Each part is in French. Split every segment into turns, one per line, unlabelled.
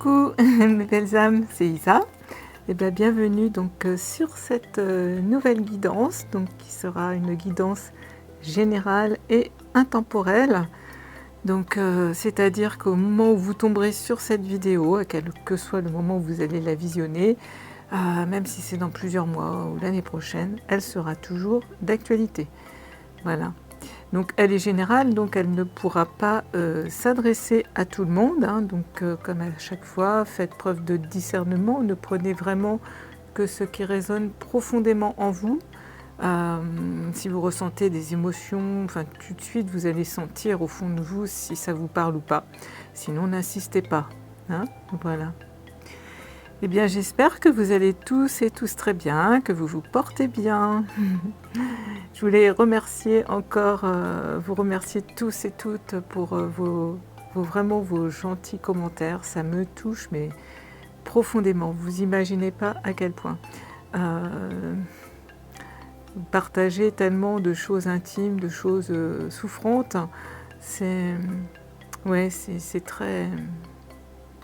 Coucou mes belles âmes, c'est Isa. Et bien bienvenue donc sur cette nouvelle guidance, donc qui sera une guidance générale et intemporelle. Donc c'est-à-dire qu'au moment où vous tomberez sur cette vidéo, à quel que soit le moment où vous allez la visionner, même si c'est dans plusieurs mois ou l'année prochaine, elle sera toujours d'actualité. Voilà. Donc elle est générale, donc elle ne pourra pas s'adresser à tout le monde. Donc comme à chaque fois, faites preuve de discernement, ne prenez vraiment que ce qui résonne profondément en vous. Si vous ressentez des émotions, enfin tout de suite vous allez sentir au fond de vous si ça vous parle ou pas. Sinon n'insistez pas. Voilà. Eh bien j'espère que vous allez tous et tous très bien, que vous vous portez bien. Je voulais remercier encore, vous remercier tous et toutes pour vraiment vos gentils commentaires. Ça me touche mais profondément. Vous imaginez pas à quel point. Vous partagez tellement de choses intimes, de choses souffrantes. C'est très,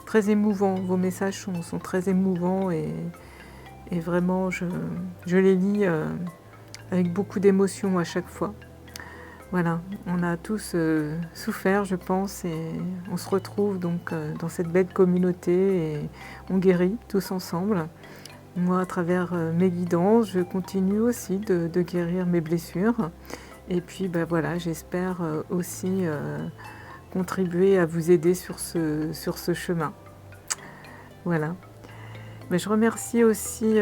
très émouvant. Vos messages sont très émouvants et vraiment je les lis avec beaucoup d'émotion à chaque fois. Voilà, on a tous souffert, je pense, et on se retrouve donc dans cette belle communauté et on guérit tous ensemble. Moi, à travers mes guidances, je continue aussi de guérir mes blessures. Et puis, voilà, j'espère aussi contribuer à vous aider sur ce chemin. Voilà. Mais je remercie aussi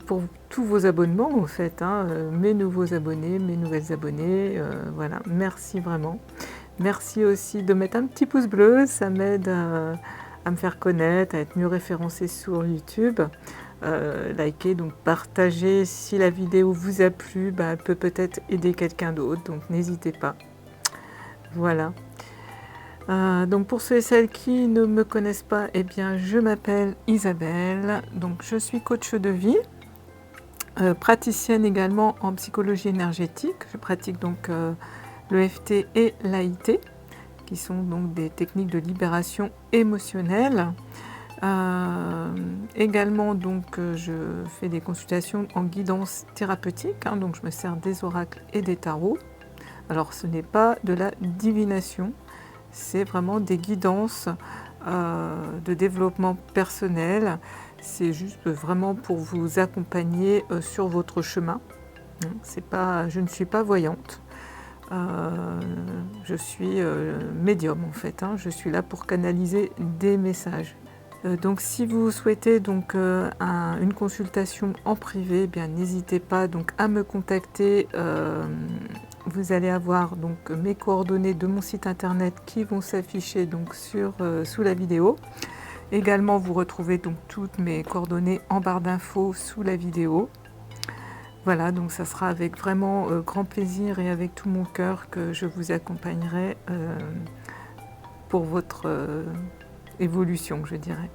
pour tous vos abonnements, en fait, mes nouveaux abonnés, mes nouvelles abonnées. Voilà, merci vraiment. Merci aussi de mettre un petit pouce bleu, ça m'aide à me faire connaître, à être mieux référencée sur YouTube. Likez, donc partagez si la vidéo vous a plu, elle peut peut-être aider quelqu'un d'autre, donc n'hésitez pas. Voilà. Donc pour ceux et celles qui ne me connaissent pas, eh bien je m'appelle Isabelle, donc je suis coach de vie, praticienne également en psychologie énergétique. Je pratique donc l'EFT et l'AIT, qui sont donc des techniques de libération émotionnelle. Également donc je fais des consultations en guidance thérapeutique, donc je me sers des oracles et des tarots. Alors ce n'est pas de la divination, c'est vraiment des guidances de développement personnel. C'est juste vraiment pour vous accompagner sur votre chemin. Je ne suis pas voyante. Je suis médium en fait. Je suis là pour canaliser des messages. Donc si vous souhaitez donc une consultation en privé, n'hésitez pas donc à me contacter. Vous allez avoir donc mes coordonnées de mon site internet qui vont s'afficher donc sous la vidéo. Également, vous retrouvez donc toutes mes coordonnées en barre d'infos sous la vidéo. Voilà, donc ça sera avec vraiment grand plaisir et avec tout mon cœur que je vous accompagnerai pour votre évolution, je dirais.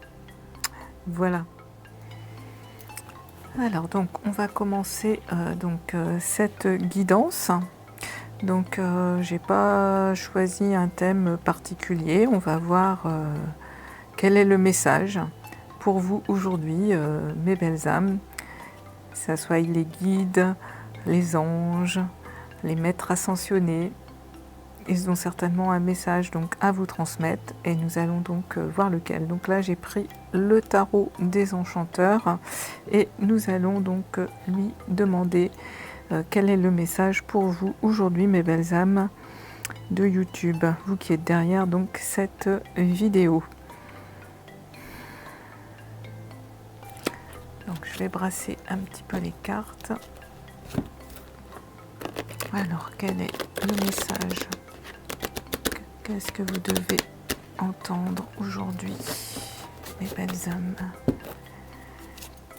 Voilà. Alors donc on va commencer cette guidance. Donc j'ai pas choisi un thème particulier, on va voir quel est le message pour vous aujourd'hui, mes belles âmes, que ce soit les guides, les anges, les maîtres ascensionnés. Ils ont certainement un message donc à vous transmettre et nous allons donc voir lequel. Donc là j'ai pris le tarot des enchanteurs et nous allons donc lui demander quel est le message pour vous aujourd'hui, mes belles âmes de YouTube, vous qui êtes derrière donc cette vidéo. Donc je vais brasser un petit peu les cartes. Alors quel est le message? Qu'est-ce que vous devez entendre aujourd'hui, mes belles âmes?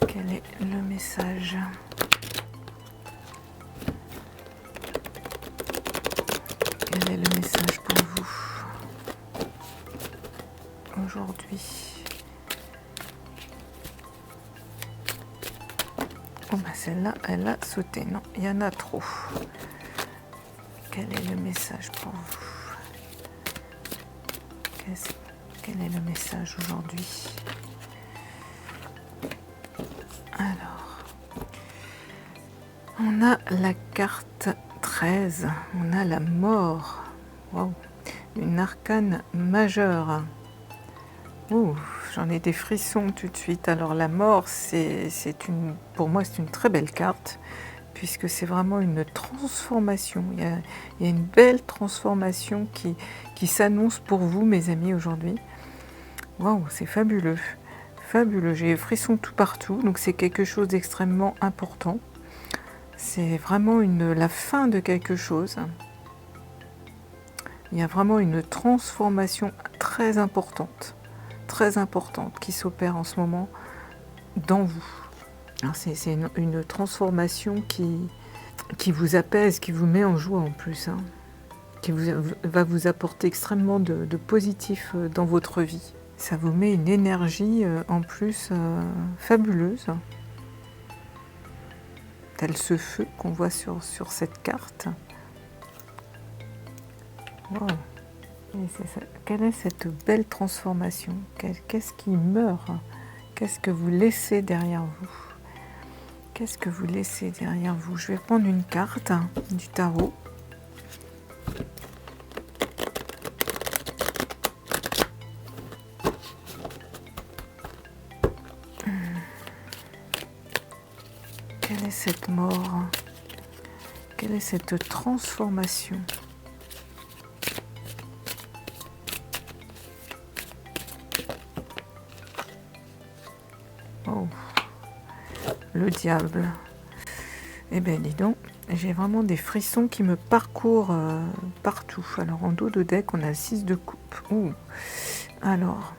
Quel est le message? Quel est le message pour vous aujourd'hui? Oh celle-là, elle a sauté. Non, il y en a trop. Quel est le message pour vous? quel est le message aujourd'hui? Alors, on a la carte 13, on a la mort. Wow. Une arcane majeure. Ouh, j'en ai des frissons tout de suite. Alors la mort, pour moi, c'est une très belle carte, puisque c'est vraiment une transformation. Il y a une belle transformation qui s'annonce pour vous, mes amis, aujourd'hui. Waouh, c'est fabuleux. Fabuleux, j'ai des frissons tout partout, donc c'est quelque chose d'extrêmement important. C'est vraiment la fin de quelque chose. Il y a vraiment une transformation très importante qui s'opère en ce moment dans vous. C'est une transformation qui vous apaise, qui vous met en joie en plus, hein, qui va vous apporter extrêmement de positif dans votre vie. Ça vous met une énergie en plus fabuleuse, tel ce feu qu'on voit sur cette carte. Wow. Quelle est cette belle transformation? Qu'est-ce qui meurt? Qu'est-ce que vous laissez derrière vous? Qu'est-ce que vous laissez derrière vous? Je vais prendre une carte du tarot. Quelle est cette mort? Quelle est cette transformation? Oh, le diable. Eh bien, dis donc, j'ai vraiment des frissons qui me parcourent partout. Alors, en dos de deck, on a le 6 de coupe. Ouh. Alors,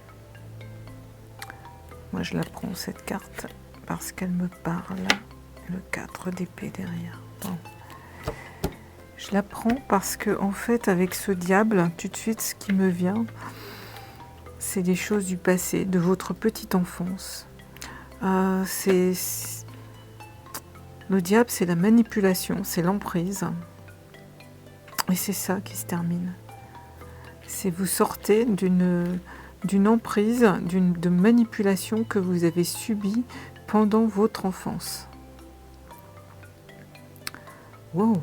moi, je la prends, cette carte, parce qu'elle me parle. Le 4 d'épée derrière. Bon. Je la prends parce que, en fait, avec ce diable, tout de suite, ce qui me vient, c'est des choses du passé, de votre petite enfance. Le diable, c'est la manipulation, c'est l'emprise. Et c'est ça qui se termine. C'est vous sortez d'une emprise, de manipulation que vous avez subie pendant votre enfance. Wow,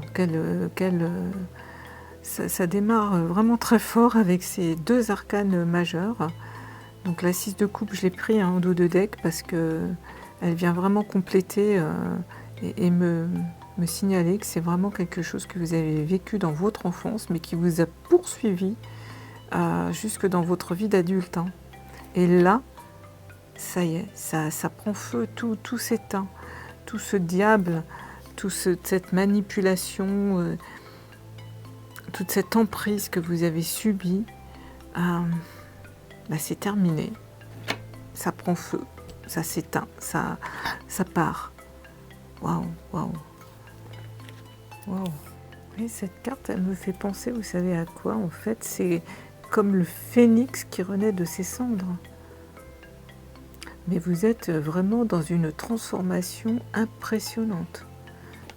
ça démarre vraiment très fort avec ces deux arcanes majeures. Donc la 6 de coupe, je l'ai pris en dos de deck parce que elle vient vraiment compléter et me signaler que c'est vraiment quelque chose que vous avez vécu dans votre enfance, mais qui vous a poursuivi jusque dans votre vie d'adulte. Hein. Et là, ça y est, ça prend feu, tout s'éteint, tout ce diable, cette manipulation, toute cette emprise que vous avez subie, c'est terminé. Ça prend feu, ça s'éteint, ça part. Waouh, waouh. Waouh. Et cette carte, elle me fait penser, vous savez à quoi? En fait, c'est comme le phénix qui renaît de ses cendres. Mais vous êtes vraiment dans une transformation impressionnante.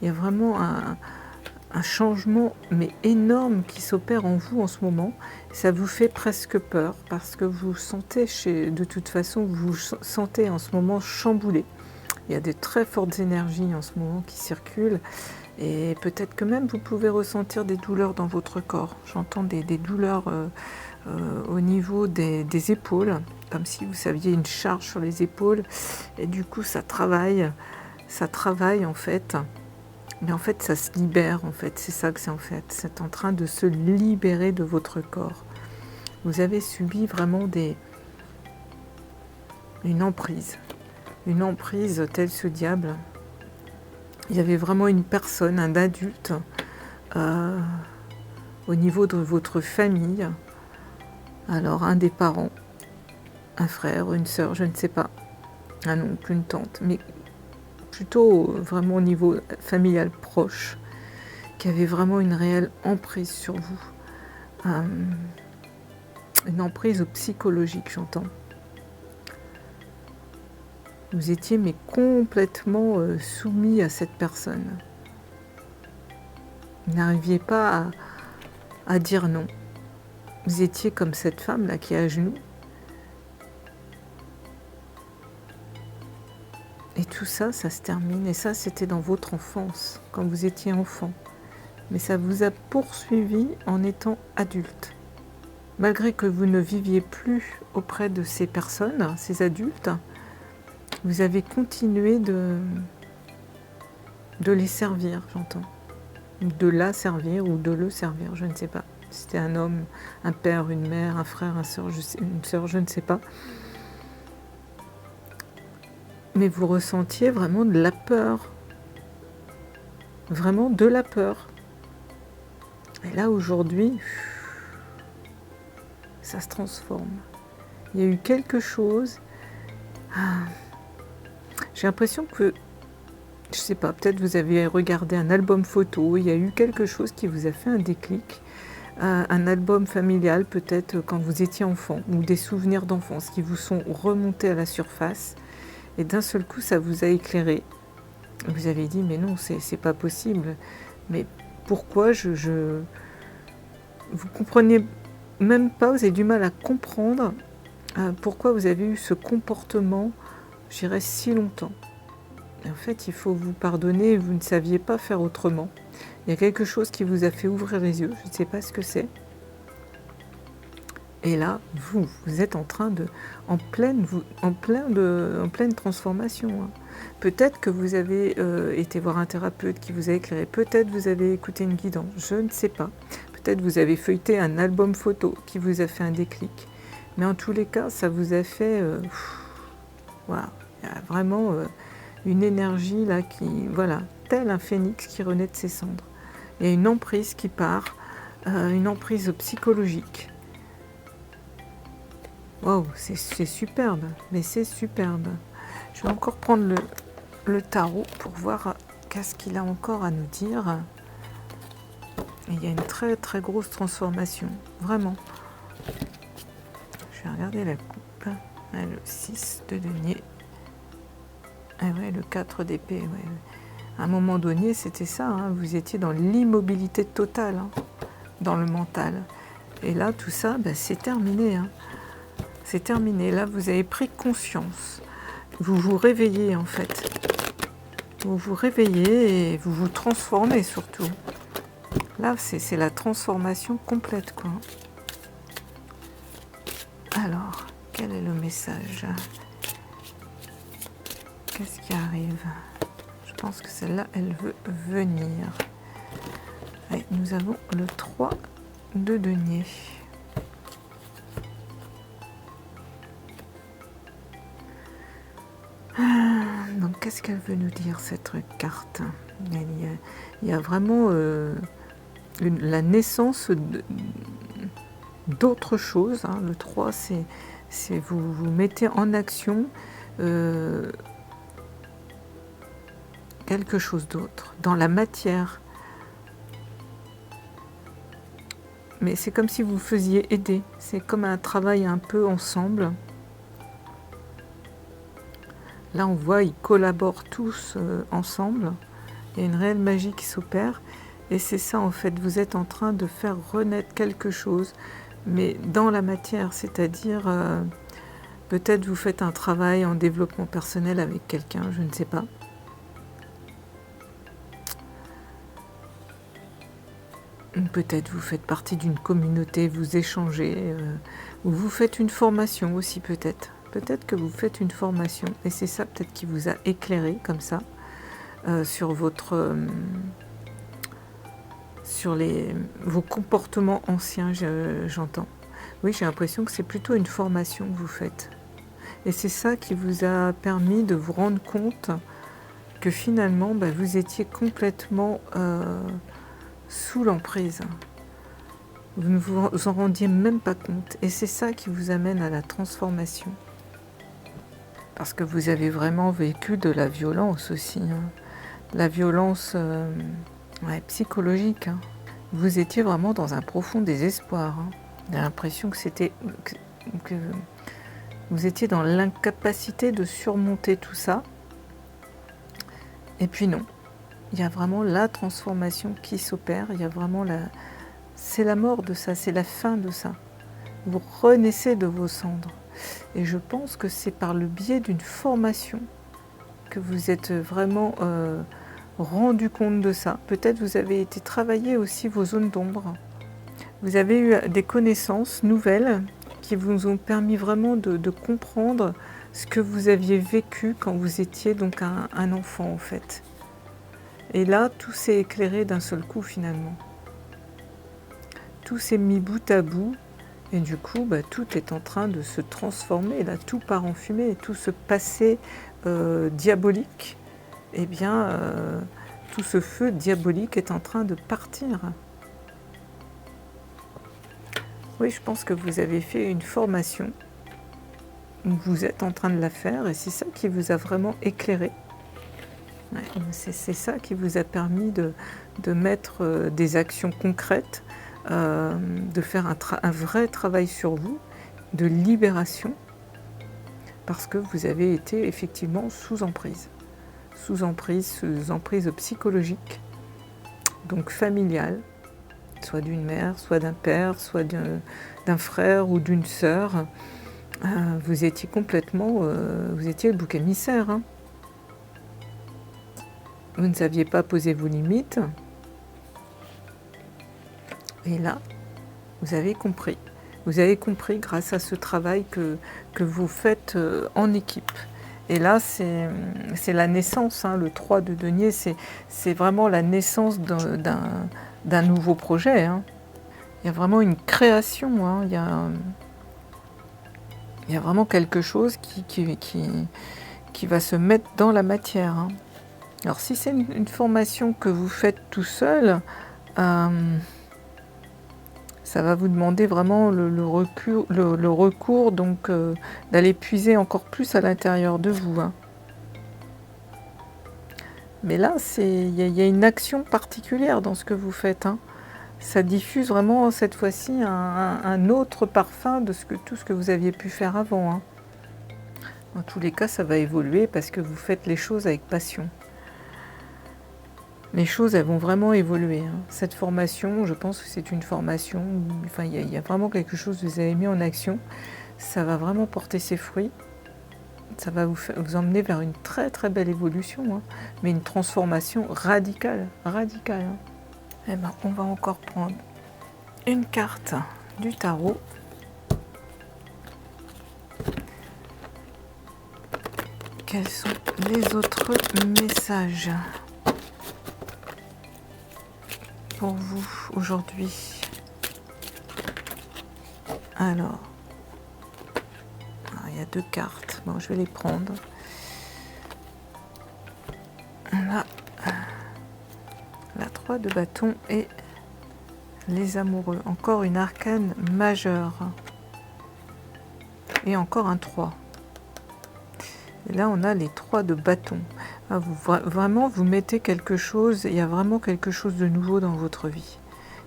Il y a vraiment un changement mais énorme qui s'opère en vous en ce moment. Ça vous fait presque peur parce que vous sentez, de toute façon, vous vous sentez en ce moment chamboulé. Il y a des très fortes énergies en ce moment qui circulent et peut-être que même vous pouvez ressentir des douleurs dans votre corps. J'entends des douleurs au niveau des épaules, comme si vous aviez une charge sur les épaules et du coup ça travaille en fait. Mais en fait, ça se libère, en fait. C'est ça que c'est en fait. C'est en train de se libérer de votre corps. Vous avez subi vraiment une emprise. Une emprise telle ce diable. Il y avait vraiment une personne, un adulte, au niveau de votre famille. Alors, un des parents, un frère, une sœur, je ne sais pas. Un oncle, une tante. Mais plutôt vraiment au niveau familial proche, qui avait vraiment une réelle emprise sur vous. Une emprise psychologique, j'entends. Vous étiez mais complètement soumis à cette personne. Vous n'arriviez pas à dire non. Vous étiez comme cette femme-là qui est à genoux Et tout ça, ça se termine. Et ça, c'était dans votre enfance, quand vous étiez enfant. Mais ça vous a poursuivi en étant adulte. Malgré que vous ne viviez plus auprès de ces personnes, ces adultes, vous avez continué de les servir, j'entends. De la servir ou de le servir, je ne sais pas. Si c'était un homme, un père, une mère, un frère, une sœur, je ne sais pas. Mais vous ressentiez vraiment de la peur. Vraiment de la peur. Et là, aujourd'hui, ça se transforme. Il y a eu quelque chose. J'ai l'impression que, je sais pas, peut-être vous avez regardé un album photo, il y a eu quelque chose qui vous a fait un déclic. Un album familial, peut-être quand vous étiez enfant, ou des souvenirs d'enfance qui vous sont remontés à la surface. Et d'un seul coup, ça vous a éclairé. Vous avez dit, mais non, c'est pas possible. Mais pourquoi vous comprenez même pas, vous avez du mal à comprendre pourquoi vous avez eu ce comportement, je dirais, si longtemps. Et en fait, il faut vous pardonner, vous ne saviez pas faire autrement. Il y a quelque chose qui vous a fait ouvrir les yeux, je ne sais pas ce que c'est. Et là, vous êtes en train de, en pleine transformation. Hein. Peut-être que vous avez été voir un thérapeute qui vous a éclairé, peut-être vous avez écouté une guidance, je ne sais pas. Peut-être vous avez feuilleté un album photo qui vous a fait un déclic. Mais en tous les cas, ça vous a fait... voilà, il y a vraiment une énergie là qui... Voilà, tel un phénix qui renaît de ses cendres. Il y a une emprise qui part, une emprise psychologique. Wow, c'est superbe, mais c'est superbe. Je vais encore prendre le tarot pour voir qu'est-ce qu'il a encore à nous dire. Et il y a une très très grosse transformation, vraiment. Je vais regarder la coupe. Ah, le 6 de denier. Ah ouais, le 4 d'épée. Ouais. À un moment donné, c'était ça. Hein, vous étiez dans l'immobilité totale, hein, dans le mental. Et là, tout ça, ben, c'est terminé. Hein. C'est terminé. Là, vous avez pris conscience. Vous vous réveillez, en fait. Vous vous réveillez et vous vous transformez, surtout. Là, c'est la transformation complète, quoi. Alors, quel est le message? Qu'est-ce qui arrive? Je pense que celle-là, elle veut venir. Et nous avons le 3 de denier. Donc, qu'est-ce qu'elle veut nous dire, cette carte? Il y a vraiment la naissance d'autre chose. Hein. Le 3, c'est vous mettez en action quelque chose d'autre, dans la matière. Mais c'est comme si vous faisiez aider. C'est comme un travail un peu ensemble. Là, on voit, ils collaborent tous ensemble. Il y a une réelle magie qui s'opère. Et c'est ça, en fait, vous êtes en train de faire renaître quelque chose, mais dans la matière, c'est-à-dire, peut-être vous faites un travail en développement personnel avec quelqu'un, je ne sais pas. Peut-être vous faites partie d'une communauté, vous échangez, ou vous faites une formation aussi, peut-être. Peut-être que vous faites une formation, et c'est ça peut-être qui vous a éclairé comme ça, sur votre... sur vos comportements anciens, j'entends. Oui, j'ai l'impression que c'est plutôt une formation que vous faites. Et c'est ça qui vous a permis de vous rendre compte que finalement, bah, vous étiez complètement sous l'emprise. Vous ne vous en rendiez même pas compte. Et c'est ça qui vous amène à la transformation. Parce que vous avez vraiment vécu de la violence aussi. Hein. La violence psychologique. Hein. Vous étiez vraiment dans un profond désespoir. Hein. J'ai l'impression que c'était... que vous étiez dans l'incapacité de surmonter tout ça. Et puis non. Il y a vraiment la transformation qui s'opère. Il y a vraiment c'est la mort de ça, c'est la fin de ça. Vous renaissez de vos cendres. Et je pense que c'est par le biais d'une formation que vous êtes vraiment rendu compte de ça. Peut-être vous avez été travailler aussi vos zones d'ombre. Vous avez eu des connaissances nouvelles qui vous ont permis vraiment de comprendre ce que vous aviez vécu quand vous étiez donc un enfant en fait. Et là, tout s'est éclairé d'un seul coup finalement. Tout s'est mis bout à bout et du coup, tout est en train de se transformer. Là, tout part en fumée et tout ce passé diabolique, eh bien, tout ce feu diabolique est en train de partir. Oui, je pense que vous avez fait une formation, vous êtes en train de la faire et c'est ça qui vous a vraiment éclairé. Ouais, c'est ça qui vous a permis de mettre des actions concrètes, de faire un vrai travail sur vous, de libération, parce que vous avez été effectivement sous emprise psychologique, donc familiale, soit d'une mère, soit d'un père, soit d'un frère ou d'une sœur. Vous étiez complètement, vous étiez le bouc émissaire. Hein. Vous ne saviez pas poser vos limites. Et là, vous avez compris. Vous avez compris grâce à ce travail que vous faites en équipe. Et là, c'est la naissance, hein, le 3 de denier, c'est vraiment la naissance d'un nouveau projet. Hein. Il y a vraiment une création, hein. Il y a vraiment quelque chose qui va se mettre dans la matière. Hein. Alors si c'est une formation que vous faites tout seul, ça va vous demander vraiment le recours donc d'aller puiser encore plus à l'intérieur de vous. Hein. Mais là, il y a une action particulière dans ce que vous faites. Hein. Ça diffuse vraiment cette fois-ci un autre parfum de tout ce que vous aviez pu faire avant. Hein. Dans tous les cas, ça va évoluer parce que vous faites les choses avec passion. Les choses, elles vont vraiment évoluer. Hein. Cette formation, je pense que c'est une formation, enfin, il y a vraiment quelque chose que vous avez mis en action. Ça va vraiment porter ses fruits. Ça va vous emmener vers une très très belle évolution, hein, mais une transformation radicale. Hein. Eh ben, on va encore prendre une carte du tarot. Quels sont les autres messages pour vous aujourd'hui? Alors, il y a 2 cartes. Bon, je vais les prendre. Là, la 3 de bâton et les amoureux. Encore une arcane majeure. Et encore un 3. Et là, on a les 3 de bâton. Vraiment, vous mettez quelque chose, il y a vraiment quelque chose de nouveau dans votre vie.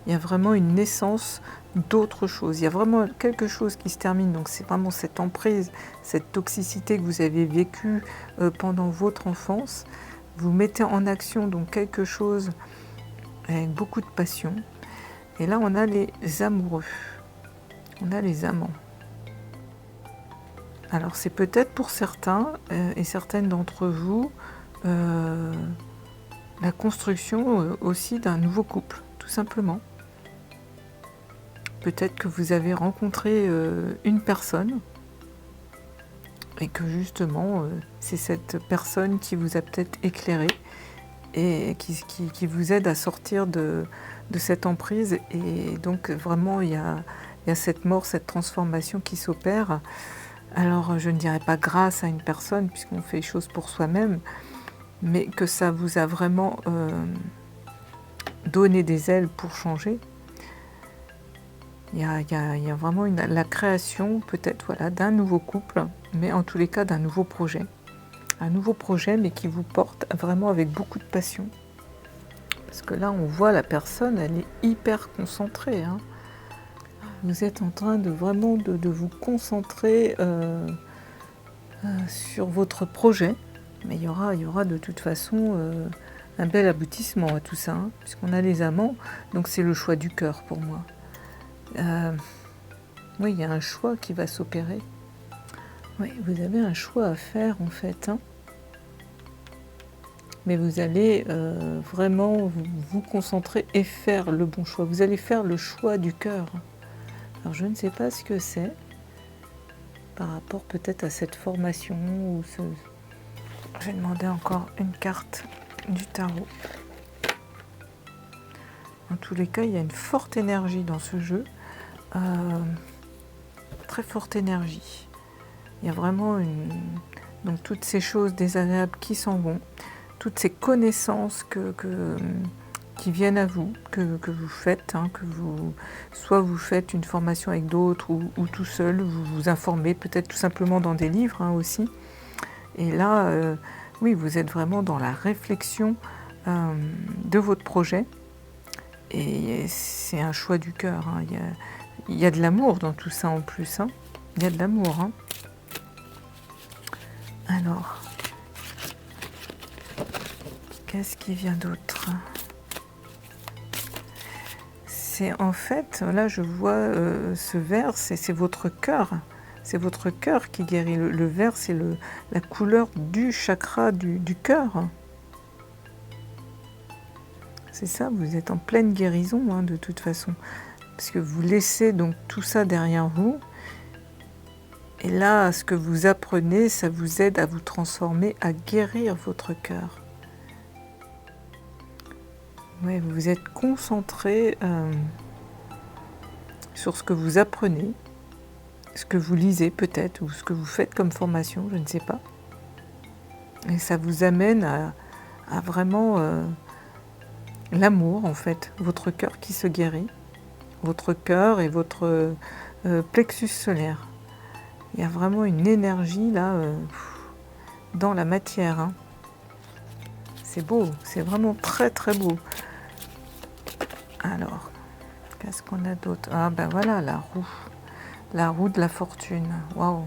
Il y a vraiment une naissance d'autre chose. Il y a vraiment quelque chose qui se termine. Donc c'est vraiment cette emprise, cette toxicité que vous avez vécue pendant votre enfance. Vous mettez en action donc quelque chose avec beaucoup de passion. Et là, on a les amoureux. On a les amants. Alors c'est peut-être pour certains et certaines d'entre vous la construction aussi d'un nouveau couple, tout simplement. Peut-être que vous avez rencontré une personne et que justement c'est cette personne qui vous a peut-être éclairé et qui vous aide à sortir de cette emprise. Et donc vraiment il y a cette mort, cette transformation qui s'opère. Alors je ne dirais pas grâce à une personne puisqu'on fait les choses pour soi-même, mais que ça vous a vraiment donné des ailes pour changer. Il y a vraiment la création peut-être voilà, d'un nouveau couple, mais en tous les cas d'un nouveau projet. Un nouveau projet mais qui vous porte vraiment avec beaucoup de passion. Parce que là on voit la personne, elle est hyper concentrée. Hein. Vous êtes en train de vraiment de vous concentrer sur votre projet. Mais il y aura de toute façon un bel aboutissement à tout ça, hein, puisqu'on a les amants, donc c'est le choix du cœur pour moi. Oui, il y a un choix qui va s'opérer. Oui, vous avez un choix à faire en fait. Hein. mais vous allez vraiment vous concentrer et faire le bon choix. Vous allez faire le choix du cœur. Alors je ne sais pas ce que c'est, par rapport peut-être à cette formation, ou ce... Je vais demander encore une carte du tarot. En tous les cas, il y a une forte énergie dans ce jeu. Très forte énergie. Il y a vraiment donc toutes ces choses désagréables qui s'en vont, toutes ces connaissances qui viennent à vous, que vous faites, hein, soit vous faites une formation avec d'autres ou tout seul, vous vous informez peut-être tout simplement dans des livres, hein, aussi. Et là, oui, vous êtes vraiment dans la réflexion de votre projet. Et c'est un choix du cœur, hein. Il y a de l'amour dans tout ça en plus, hein. Il y a de l'amour, hein. Alors, qu'est-ce qui vient d'autre? C'est en fait, là je vois ce vert, c'est votre cœur. C'est votre cœur qui guérit. Le vert, c'est la couleur du chakra du cœur. C'est ça, vous êtes en pleine guérison, hein, de toute façon. Parce que vous laissez donc tout ça derrière vous. Et là, ce que vous apprenez, ça vous aide à vous transformer, à guérir votre cœur. Ouais, vous êtes concentré sur ce que vous apprenez, ce que vous lisez peut-être, ou ce que vous faites comme formation, je ne sais pas. Et ça vous amène à vraiment l'amour, en fait, votre cœur qui se guérit, votre cœur et votre plexus solaire. Il y a vraiment une énergie là, dans la matière, hein. C'est beau, c'est vraiment très très beau. Alors, qu'est-ce qu'on a d'autre? Ah ben voilà, la roue de la fortune. Waouh!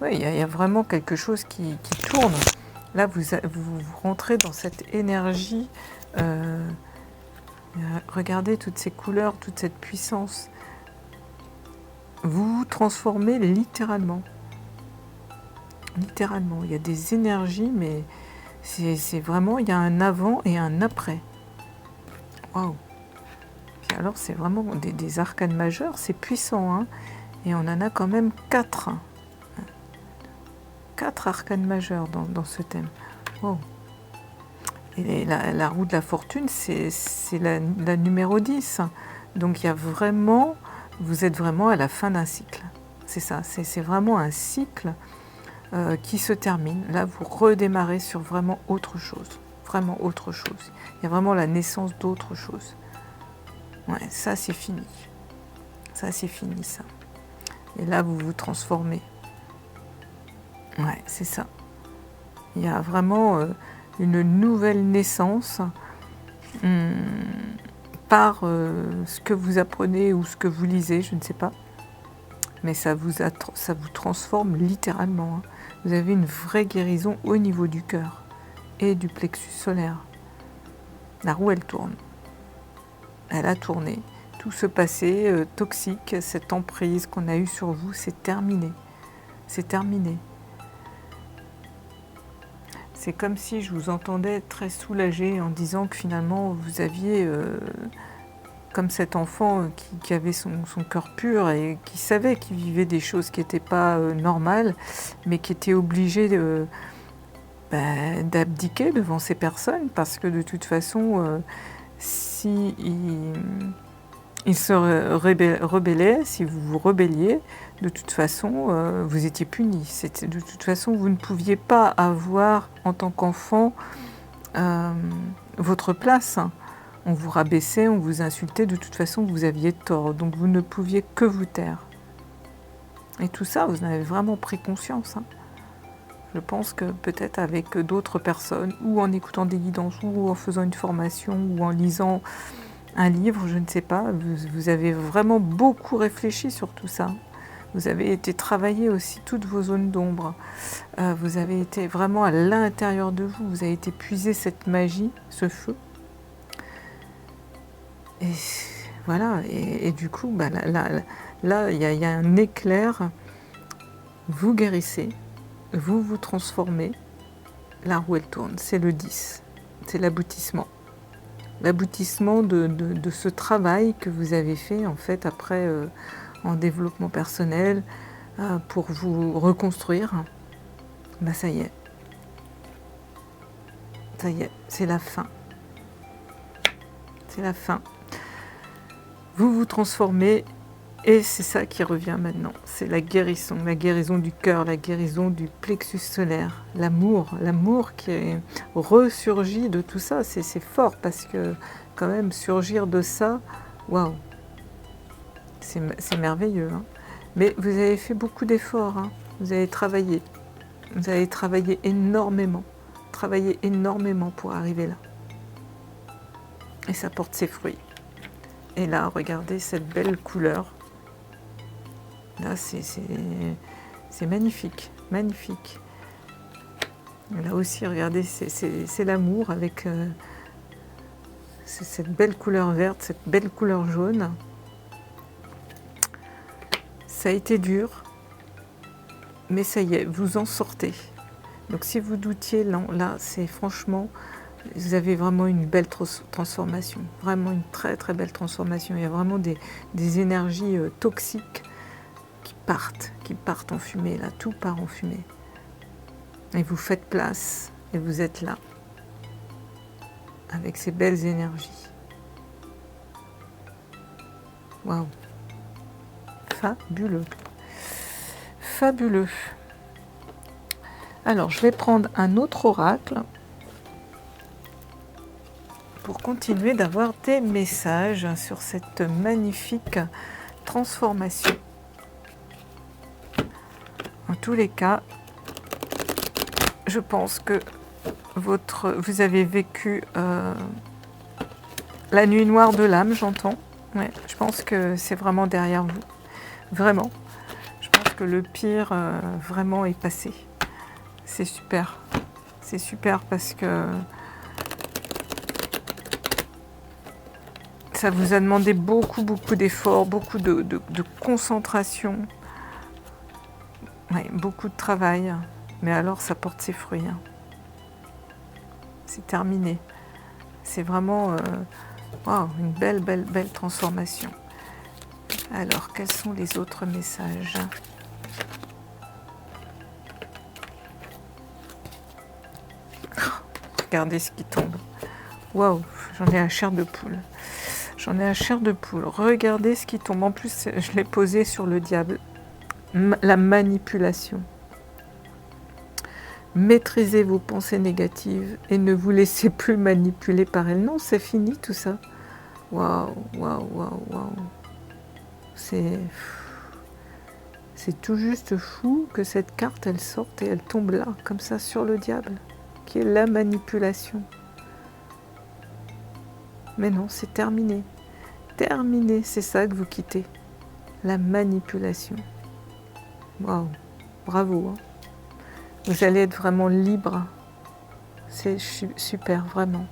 Oui, il y a vraiment quelque chose qui tourne. Là, vous rentrez dans cette énergie. Regardez toutes ces couleurs, toute cette puissance. Vous vous transformez littéralement. Littéralement. Il y a des énergies, mais c'est vraiment, il y a un avant et un après. Waouh! Puis alors, c'est vraiment des arcanes majeures, c'est puissant, hein. Et on en a quand même 4. 4 arcanes majeures dans ce thème. Wow. Et la roue de la fortune, c'est la numéro 10. Donc il y a vraiment, vous êtes vraiment à la fin d'un cycle. C'est ça, c'est vraiment un cycle qui se termine. Là, vous redémarrez sur vraiment autre chose. Vraiment autre chose. Il y a vraiment la naissance d'autre chose. Ouais, ça c'est fini. Ça c'est fini, ça. Et là, vous vous transformez. Ouais, c'est ça. Il y a vraiment une nouvelle naissance par ce que vous apprenez ou ce que vous lisez, je ne sais pas. Mais ça vous transforme littéralement, hein. Vous avez une vraie guérison au niveau du cœur et du plexus solaire. La roue, elle tourne. Elle a tourné. Tout ce passé toxique, cette emprise qu'on a eue sur vous, c'est terminé. C'est terminé. C'est comme si je vous entendais très soulagée en disant que finalement vous aviez, comme cet enfant qui avait son cœur pur et qui savait qu'il vivait des choses qui n'étaient pas normales, mais qui était obligé d'abdiquer devant ces personnes, parce que de toute façon, si il se rebellait, si vous vous rebelliez, de toute façon, vous étiez puni. De toute façon, vous ne pouviez pas avoir, en tant qu'enfant, votre place. On vous rabaissait, on vous insultait, de toute façon, vous aviez tort. Donc, vous ne pouviez que vous taire. Et tout ça, vous en avez vraiment pris conscience, hein. Je pense que peut-être avec d'autres personnes, ou en écoutant des guidances, ou en faisant une formation, ou en lisant un livre, je ne sais pas, vous avez vraiment beaucoup réfléchi sur tout ça. Vous avez été travailler aussi toutes vos zones d'ombre. Vous avez été vraiment à l'intérieur de vous. Vous avez été puiser cette magie, ce feu. Et voilà. Et du coup, là, il y a un éclair. Vous guérissez. Vous vous transformez. La roue, elle tourne. C'est le 10. c'est l'aboutissement. L'aboutissement de ce travail que vous avez fait en fait après en développement personnel pour vous reconstruire. Ben ça y est. Ça y est, c'est la fin. C'est la fin. Vous vous transformez et c'est ça qui revient maintenant. C'est la guérison du cœur, la guérison du plexus solaire, l'amour qui est ressurgi de tout ça. C'est fort parce que quand même surgir de ça, waouh, c'est merveilleux. Hein. Mais vous avez fait beaucoup d'efforts, hein. Vous avez travaillé énormément pour arriver là. Et ça porte ses fruits. Et là, regardez cette belle couleur. Là, c'est magnifique, magnifique. Et là aussi, regardez, c'est l'amour avec cette belle couleur verte, cette belle couleur jaune. Ça a été dur, mais ça y est, vous en sortez. Donc si vous doutiez, là, c'est franchement, vous avez vraiment une belle transformation, vraiment une très très belle transformation. Il y a vraiment des énergies toxiques qui partent en fumée, là, tout part en fumée. Et vous faites place, et vous êtes là, avec ces belles énergies. Waouh! Fabuleux! Fabuleux! Alors, je vais prendre un autre oracle pour continuer d'avoir des messages sur cette magnifique transformation. En tous les cas, je pense que vous avez vécu la nuit noire de l'âme, j'entends. Ouais, je pense que c'est vraiment derrière vous. Vraiment. Je pense que le pire vraiment est passé. C'est super. C'est super parce que ça vous a demandé beaucoup d'efforts, beaucoup de concentration. Ouais, beaucoup de travail. Mais alors, ça porte ses fruits. Hein. C'est terminé. C'est vraiment wow, une belle transformation. Alors, quels sont les autres messages ? Regardez ce qui tombe. Waouh, j'en ai la chair de poule. J'en ai la chair de poule. Regardez ce qui tombe. En plus, je l'ai posé sur le diable. La manipulation. Maîtrisez vos pensées négatives et ne vous laissez plus manipuler par elles. Non, c'est fini tout ça. Waouh. C'est tout juste fou que cette carte, elle sorte et elle tombe là, comme ça, sur le diable, qui est la manipulation. Mais non, c'est terminé. Terminé, c'est ça que vous quittez. La manipulation. Waouh, bravo. Hein. Vous allez être vraiment libre. C'est super, vraiment.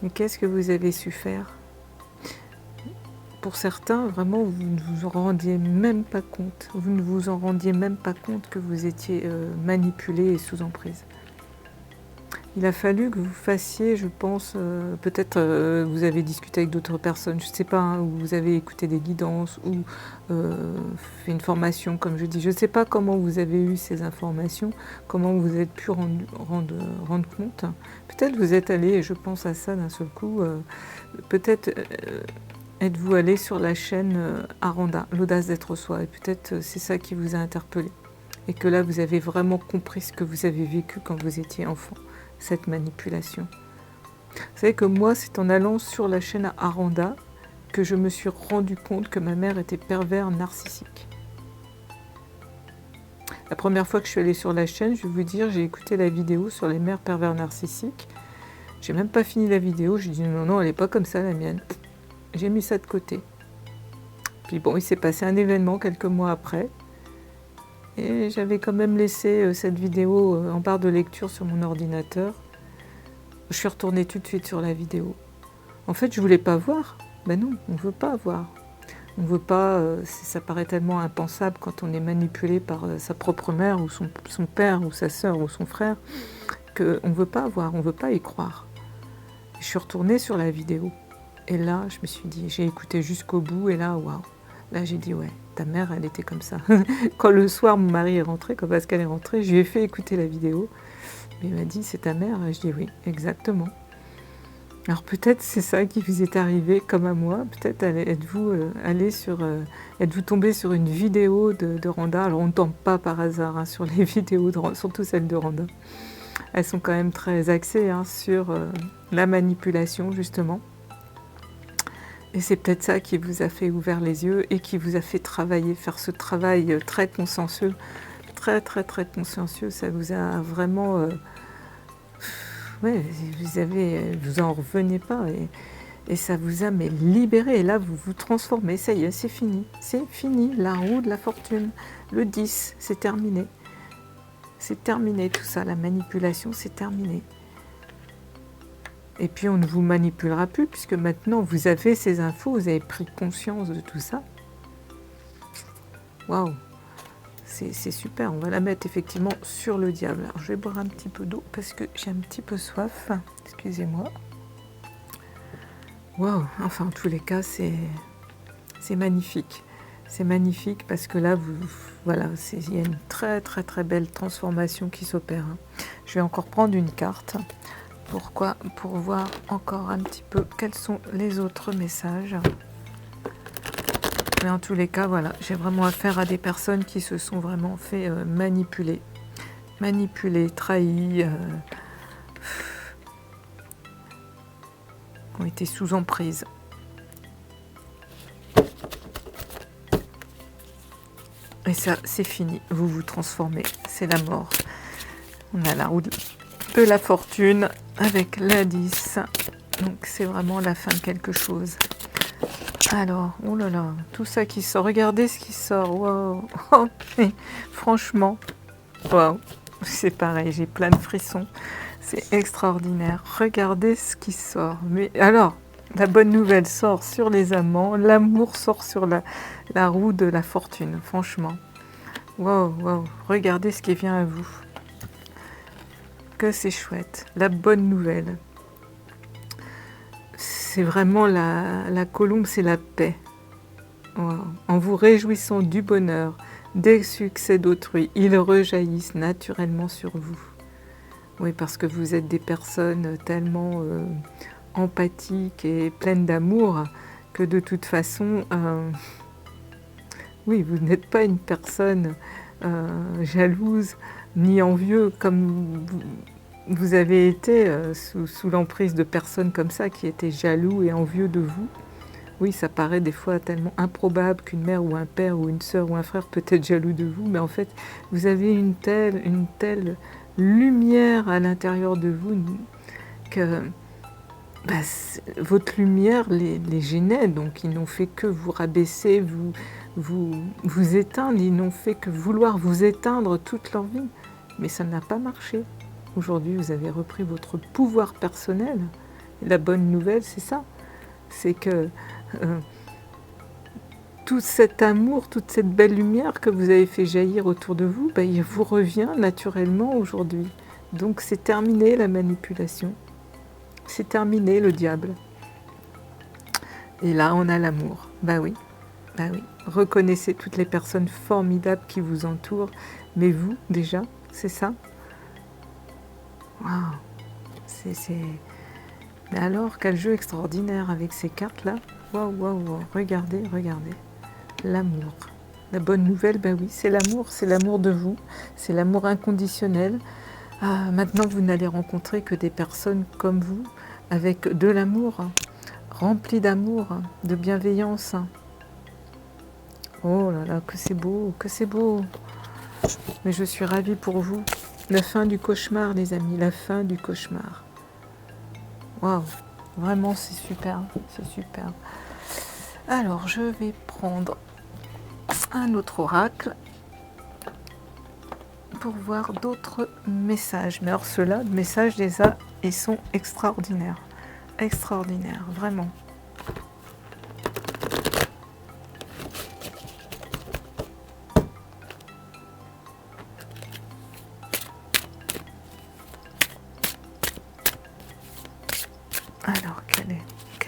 Mais qu'est-ce que vous avez su faire ? Pour certains, vraiment, vous ne vous en rendiez même pas compte. Vous ne vous en rendiez même pas compte que vous étiez manipulé et sous emprise. Il a fallu que vous fassiez, je pense, peut-être vous avez discuté avec d'autres personnes, je ne sais pas, hein, ou vous avez écouté des guidances, ou fait une formation, comme je dis. Je ne sais pas comment vous avez eu ces informations, comment vous avez pu rendre compte. Peut-être vous êtes allé, et je pense à ça d'un seul coup, peut-être êtes-vous allé sur la chaîne Aranda, l'audace d'être soi, et peut-être c'est ça qui vous a interpellé. Et que là, vous avez vraiment compris ce que vous avez vécu quand vous étiez enfant. Cette manipulation. Vous savez que moi, c'est en allant sur la chaîne Aranda que je me suis rendu compte que ma mère était pervers narcissique. La première fois que je suis allée sur la chaîne, je vais vous dire, j'ai écouté la vidéo sur les mères pervers narcissiques. J'ai même pas fini la vidéo, j'ai dit non, elle n'est pas comme ça la mienne. J'ai mis ça de côté. Puis bon, il s'est passé un événement quelques mois après. Et j'avais quand même laissé cette vidéo en barre de lecture sur mon ordinateur. Je suis retournée tout de suite sur la vidéo. En fait, je voulais pas voir. Ben non, on ne veut pas voir. On ne veut pas, ça paraît tellement impensable quand on est manipulé par sa propre mère ou son père ou sa sœur ou son frère qu'on ne veut pas voir, on ne veut pas y croire. Je suis retournée sur la vidéo. Et là, je me suis dit, j'ai écouté jusqu'au bout, et là, waouh. Là, j'ai dit, ouais, ta mère, elle était comme ça. Quand le soir, mon mari est rentré, quand Pascal est rentré, je lui ai fait écouter la vidéo. Il m'a dit, c'est ta mère? Et je dis, oui, exactement. Alors peut-être c'est ça qui vous est arrivé comme à moi, peut-être êtes-vous êtes-vous tombé sur une vidéo de Randa. Alors on ne tombe pas par hasard hein, sur les vidéos, surtout celles de Randa. Elles sont quand même très axées hein, sur la manipulation justement. Et c'est peut-être ça qui vous a fait ouvrir les yeux et qui vous a fait travailler, faire ce travail très consciencieux, très très très consciencieux. Ça vous a vraiment... ouais, vous en revenez pas et ça vous a mais libéré. Et là, vous vous transformez. Ça y est, c'est fini. C'est fini. La roue de la fortune. Le 10, c'est terminé. C'est terminé tout ça. La manipulation, c'est terminé. Et puis, on ne vous manipulera plus puisque maintenant, vous avez ces infos. Vous avez pris conscience de tout ça. Waouh! C'est super, on va la mettre effectivement sur le diable. Alors, je vais boire un petit peu d'eau parce que j'ai un petit peu soif. Excusez-moi. Waouh, enfin en tous les cas, c'est magnifique. C'est magnifique parce que là, voilà, il y a une très très très belle transformation qui s'opère. Je vais encore prendre une carte. Pourquoi? Pour voir encore un petit peu quels sont les autres messages. Mais en tous les cas, voilà, j'ai vraiment affaire à des personnes qui se sont vraiment fait manipuler. Manipuler, trahis, ont été sous emprise. Et ça, c'est fini. Vous vous transformez. C'est la mort. On a la roue de la fortune avec la 10. Donc, c'est vraiment la fin de quelque chose. Alors, oh là là, tout ça qui sort. Regardez ce qui sort. Wow. Oh, franchement, wow. C'est pareil, j'ai plein de frissons. C'est extraordinaire. Regardez ce qui sort. Mais alors, la bonne nouvelle sort sur les amants. L'amour sort sur la roue de la fortune. Franchement. Wow, wow. Regardez ce qui vient à vous. Que c'est chouette. La bonne nouvelle. C'est vraiment la colombe, c'est la paix. Wow. En vous réjouissant du bonheur, des succès d'autrui, ils rejaillissent naturellement sur vous. Oui, parce que vous êtes des personnes tellement empathiques et pleines d'amour que de toute façon, oui, vous n'êtes pas une personne jalouse ni envieux comme vous avez été sous l'emprise de personnes comme ça qui étaient jaloux et envieux de vous. Oui, ça paraît des fois tellement improbable qu'une mère ou un père ou une sœur ou un frère peut être jaloux de vous, mais en fait, vous avez une telle lumière à l'intérieur de vous que votre lumière les gênait, donc ils n'ont fait que vous rabaisser, vous éteindre, ils n'ont fait que vouloir vous éteindre toute leur vie, mais ça n'a pas marché. Aujourd'hui, vous avez repris votre pouvoir personnel. Et la bonne nouvelle, c'est ça. C'est que tout cet amour, toute cette belle lumière que vous avez fait jaillir autour de vous, il vous revient naturellement aujourd'hui. Donc c'est terminé la manipulation. C'est terminé le diable. Et là, on a l'amour. Oui. Reconnaissez toutes les personnes formidables qui vous entourent. Mais vous, déjà, c'est ça? Waouh, Mais alors, quel jeu extraordinaire avec ces cartes-là. Waouh, regardez. L'amour. La bonne nouvelle, oui, c'est l'amour de vous, c'est l'amour inconditionnel. Maintenant, vous n'allez rencontrer que des personnes comme vous, avec de l'amour, remplies d'amour, de bienveillance. Oh là là, que c'est beau. Mais je suis ravie pour vous. La fin du cauchemar, les amis, la fin du cauchemar. Waouh, vraiment c'est super. Alors je vais prendre un autre oracle pour voir d'autres messages. Mais alors ceux-là, les messages ils sont extraordinaires. Extraordinaires, vraiment.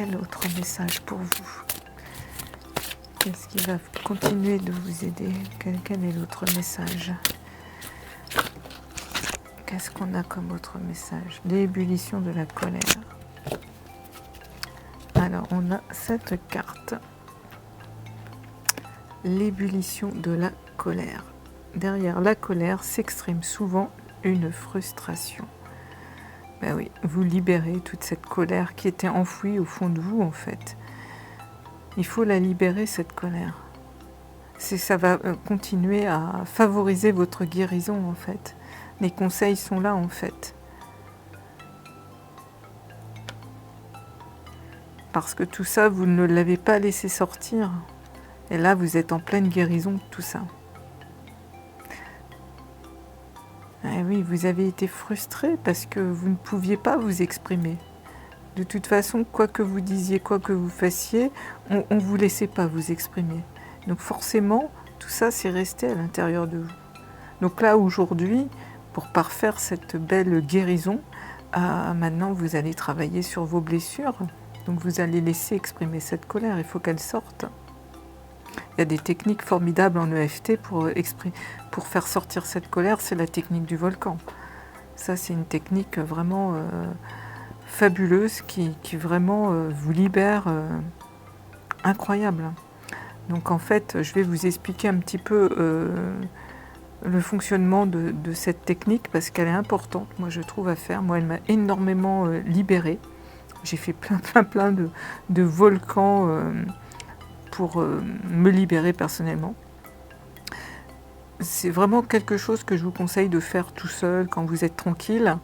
quel autre message pour vous? Qu'est-ce qui va continuer de vous aider? Quel est l'autre message? Qu'est-ce qu'on a comme autre message? L'ébullition de la colère. Alors, on a cette carte. L'ébullition de la colère. Derrière la colère s'exprime souvent une frustration. Ben oui, vous libérez toute cette colère qui était enfouie au fond de vous, en fait. Il faut la libérer, cette colère. Ça va continuer à favoriser votre guérison, en fait. Les conseils sont là, en fait. Parce que tout ça, vous ne l'avez pas laissé sortir. Et là, vous êtes en pleine guérison de tout ça. Eh oui, vous avez été frustré parce que vous ne pouviez pas vous exprimer. De toute façon, quoi que vous disiez, quoi que vous fassiez, on ne vous laissait pas vous exprimer. Donc forcément, tout ça, c'est resté à l'intérieur de vous. Donc là, aujourd'hui, pour parfaire cette belle guérison, maintenant, vous allez travailler sur vos blessures. Donc vous allez laisser exprimer cette colère, il faut qu'elle sorte. Il y a des techniques formidables en EFT pour faire sortir cette colère, c'est la technique du volcan. Ça, c'est une technique vraiment fabuleuse qui vraiment vous libère, incroyable. Donc en fait, je vais vous expliquer un petit peu le fonctionnement de cette technique parce qu'elle est importante, moi je trouve, à faire. Moi, elle m'a énormément libérée. J'ai fait plein de volcans pour me libérer personnellement. C'est vraiment quelque chose que je vous conseille de faire tout seul quand vous êtes tranquille,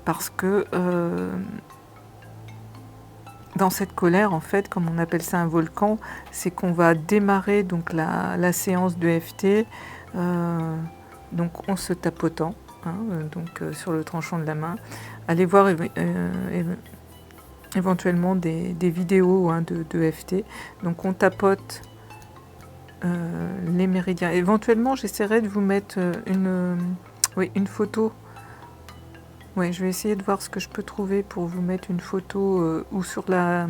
parce que dans cette colère, en fait, comme on appelle ça un volcan, c'est qu'on va démarrer donc la séance de EFT, donc en se tapotant, hein, sur le tranchant de la main. Allez voir éventuellement des vidéos de EFT. Donc on tapote les méridiens. Éventuellement, j'essaierai de vous mettre une photo. Oui, je vais essayer de voir ce que je peux trouver pour vous mettre une photo ou sur la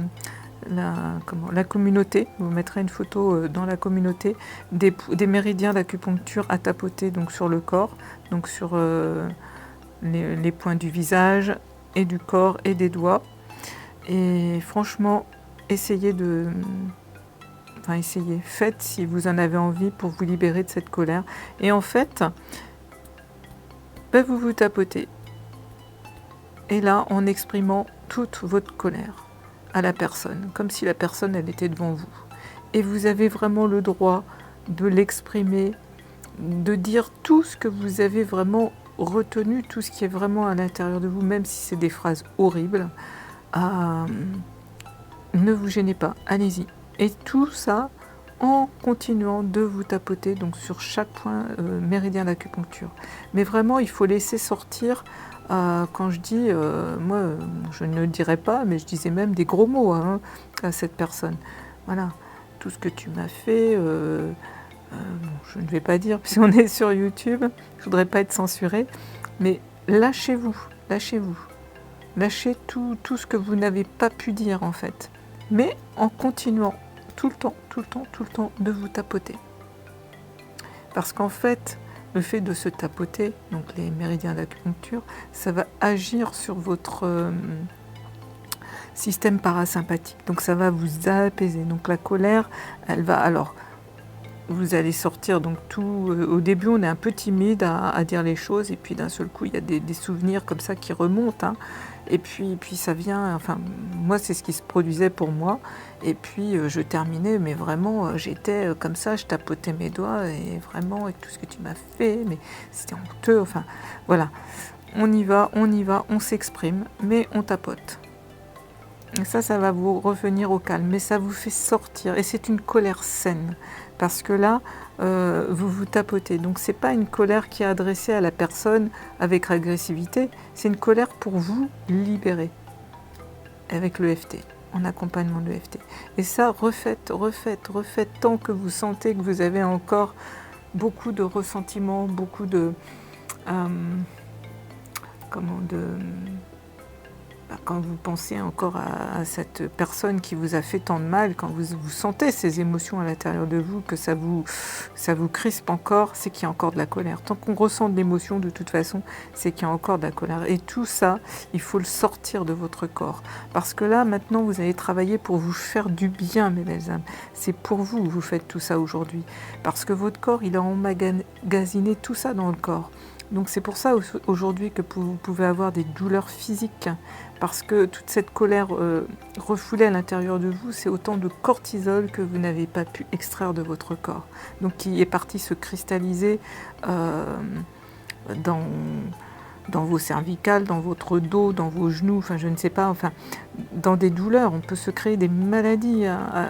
communauté. Vous mettrez une photo dans la communauté des méridiens d'acupuncture à tapoter donc sur le corps, donc sur les points du visage et du corps et des doigts. Et franchement, faites si vous en avez envie pour vous libérer de cette colère. Et en fait, vous vous tapotez. Et là, en exprimant toute votre colère à la personne, comme si la personne, elle était devant vous. Et vous avez vraiment le droit de l'exprimer, de dire tout ce que vous avez vraiment retenu, tout ce qui est vraiment à l'intérieur de vous, même si c'est des phrases horribles. Ne vous gênez pas, allez-y. Et tout ça en continuant de vous tapoter donc sur chaque point méridien d'acupuncture. Mais vraiment, il faut laisser sortir, quand je dis, moi je ne le dirais pas, mais je disais même des gros mots à cette personne. Voilà, tout ce que tu m'as fait, je ne vais pas dire, si on est sur YouTube, je ne voudrais pas être censurée, mais lâchez-vous, lâchez-vous. Lâchez tout ce que vous n'avez pas pu dire en fait. Mais en continuant tout le temps de vous tapoter. Parce qu'en fait, le fait de se tapoter, donc les méridiens d'acupuncture, ça va agir sur votre système parasympathique. Donc ça va vous apaiser. Donc la colère, elle va... Alors, vous allez sortir donc tout... au début, on est un peu timide à dire les choses, et puis d'un seul coup, il y a des souvenirs comme ça qui remontent, et puis ça vient... Enfin, moi, c'est ce qui se produisait pour moi, et puis je terminais, mais vraiment, j'étais comme ça, je tapotais mes doigts, et vraiment, avec tout ce que tu m'as fait, mais c'était honteux, enfin, voilà. On y va, on s'exprime, mais on tapote. Et ça va vous revenir au calme, mais ça vous fait sortir, et c'est une colère saine. Parce que là, vous vous tapotez. Donc, ce n'est pas une colère qui est adressée à la personne avec agressivité, c'est une colère pour vous libérer avec l'EFT, en accompagnement de l'EFT. Et ça, refaites tant que vous sentez que vous avez encore beaucoup de ressentiment, beaucoup de... quand vous pensez encore à cette personne qui vous a fait tant de mal, quand vous sentez ces émotions à l'intérieur de vous, que ça vous crispe encore, c'est qu'il y a encore de la colère. Tant qu'on ressent de l'émotion, de toute façon, c'est qu'il y a encore de la colère. Et tout ça, il faut le sortir de votre corps. Parce que là, maintenant, vous allez travailler pour vous faire du bien, mes belles âmes. C'est pour vous que vous faites tout ça aujourd'hui. Parce que votre corps, il a emmagasiné tout ça dans le corps. Donc c'est pour ça aujourd'hui que vous pouvez avoir des douleurs physiques, parce que toute cette colère refoulée à l'intérieur de vous, c'est autant de cortisol que vous n'avez pas pu extraire de votre corps. Donc qui est parti se cristalliser dans vos cervicales, dans votre dos, dans vos genoux, enfin je ne sais pas, enfin dans des douleurs. On peut se créer des maladies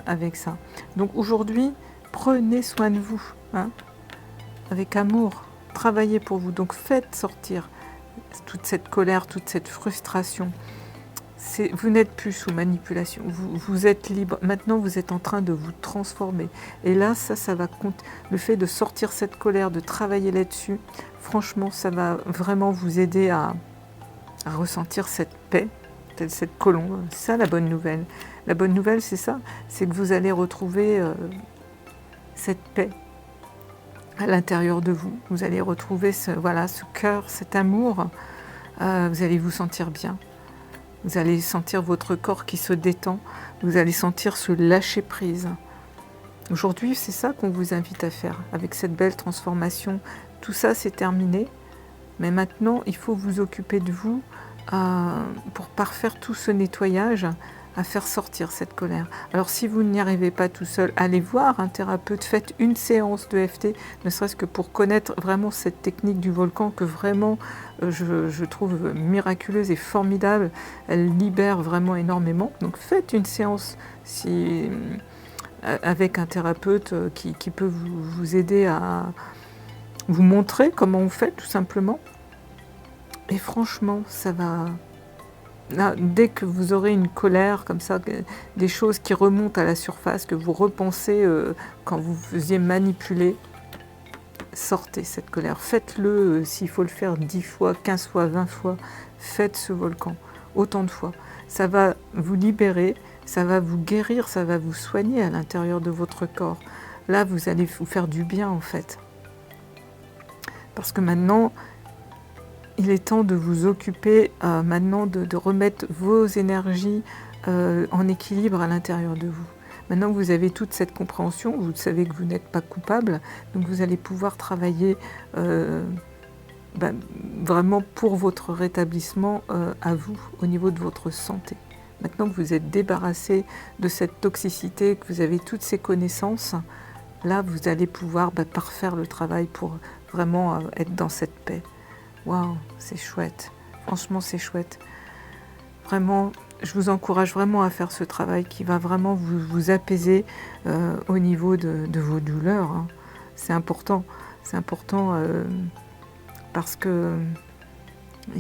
avec ça. Donc aujourd'hui, prenez soin de vous, hein, avec amour. Travaillez pour vous, donc faites sortir toute cette colère, toute cette frustration. Vous n'êtes plus sous manipulation, vous êtes libre. Maintenant, vous êtes en train de vous transformer. Et là, ça va compter. Le fait de sortir cette colère, de travailler là-dessus, franchement, ça va vraiment vous aider à ressentir cette paix, cette colombe. C'est ça la bonne nouvelle. La bonne nouvelle, c'est ça, c'est que vous allez retrouver cette paix à l'intérieur de vous. Vous allez retrouver ce cœur, cet amour. Vous allez vous sentir bien. Vous allez sentir votre corps qui se détend. Vous allez sentir ce lâcher prise. Aujourd'hui, c'est ça qu'on vous invite à faire. Avec cette belle transformation, tout ça, c'est terminé. Mais maintenant, il faut vous occuper de vous pour parfaire tout ce nettoyage, à faire sortir cette colère. Alors si vous n'y arrivez pas tout seul, allez voir un thérapeute, faites une séance de FT, ne serait-ce que pour connaître vraiment cette technique du volcan que vraiment je trouve miraculeuse et formidable. Elle libère vraiment énormément. Donc faites une séance avec un thérapeute qui peut vous aider à vous montrer comment on fait tout simplement. Et franchement, ça va... Là, dès que vous aurez une colère comme ça, des choses qui remontent à la surface, que vous repensez quand vous faisiez manipuler, sortez cette colère. Faites-le s'il faut le faire 10 fois, 15 fois, 20 fois. Faites ce volcan autant de fois. Ça va vous libérer, ça va vous guérir, ça va vous soigner à l'intérieur de votre corps. Là, vous allez vous faire du bien en fait. Parce que maintenant... il est temps de vous occuper maintenant de remettre vos énergies en équilibre à l'intérieur de vous. Maintenant que vous avez toute cette compréhension, vous savez que vous n'êtes pas coupable, donc vous allez pouvoir travailler vraiment pour votre rétablissement à vous, au niveau de votre santé. Maintenant que vous êtes débarrassé de cette toxicité, que vous avez toutes ces connaissances, là vous allez pouvoir parfaire le travail pour vraiment être dans cette paix. Waouh, c'est chouette. Franchement, c'est chouette. Vraiment, je vous encourage vraiment à faire ce travail qui va vraiment vous apaiser au niveau de vos douleurs. Hein. C'est important. C'est important parce que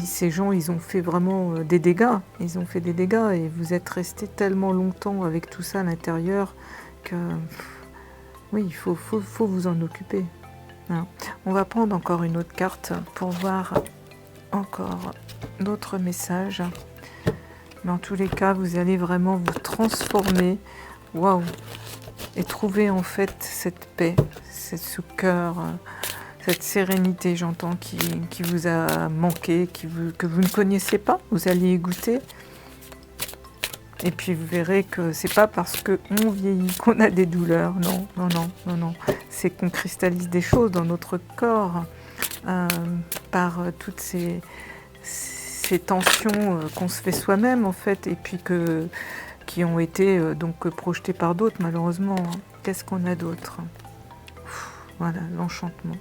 ces gens, ils ont fait vraiment des dégâts. Ils ont fait des dégâts et vous êtes restés tellement longtemps avec tout ça à l'intérieur que oui, il faut vous en occuper. On va prendre encore une autre carte pour voir encore d'autres messages. Mais en tous les cas, vous allez vraiment vous transformer. Waouh! Et trouver en fait cette paix, ce cœur, cette sérénité, j'entends, qui vous a manqué, que vous ne connaissiez pas. Vous allez y goûter. Et puis vous verrez que c'est pas parce qu'on vieillit qu'on a des douleurs. Non, non, non, non, non. C'est qu'on cristallise des choses dans notre corps par toutes ces tensions qu'on se fait soi-même en fait, et puis qui ont été donc projetées par d'autres malheureusement. Qu'est-ce qu'on a d'autre? Voilà, l'enchantement.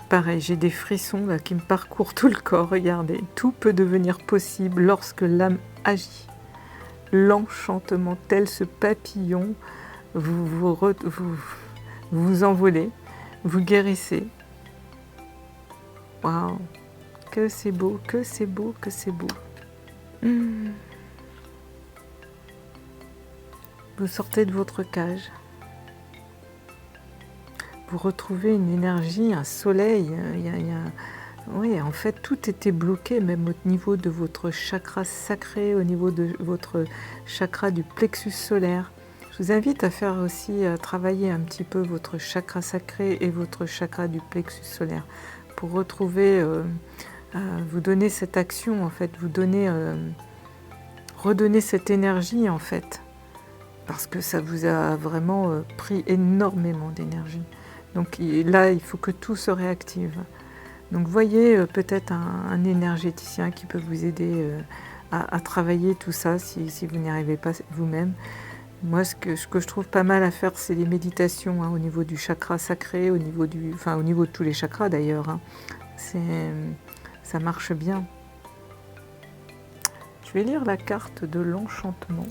Pareil, j'ai des frissons là, qui me parcourent tout le corps. Regardez, tout peut devenir possible lorsque l'âme agit. L'enchantement, tel ce papillon, vous envolez, vous guérissez. Waouh, que c'est beau, que c'est beau, que c'est beau. Vous sortez de votre cage. Vous retrouvez une énergie, un soleil, il y a Oui, en fait, tout était bloqué, même au niveau de votre chakra sacré, au niveau de votre chakra du plexus solaire. Je vous invite à faire aussi, à travailler un petit peu votre chakra sacré et votre chakra du plexus solaire pour retrouver, vous donner cette action, en fait, vous donner, redonner cette énergie, en fait, parce que ça vous a vraiment pris énormément d'énergie. Donc là, il faut que tout se réactive. Donc voyez peut-être un énergéticien qui peut vous aider à travailler tout ça si vous n'y arrivez pas vous-même. Moi, ce que je trouve pas mal à faire, c'est les méditations au niveau du chakra sacré, au niveau de tous les chakras d'ailleurs. Ça marche bien. Je vais lire la carte de l'enchantement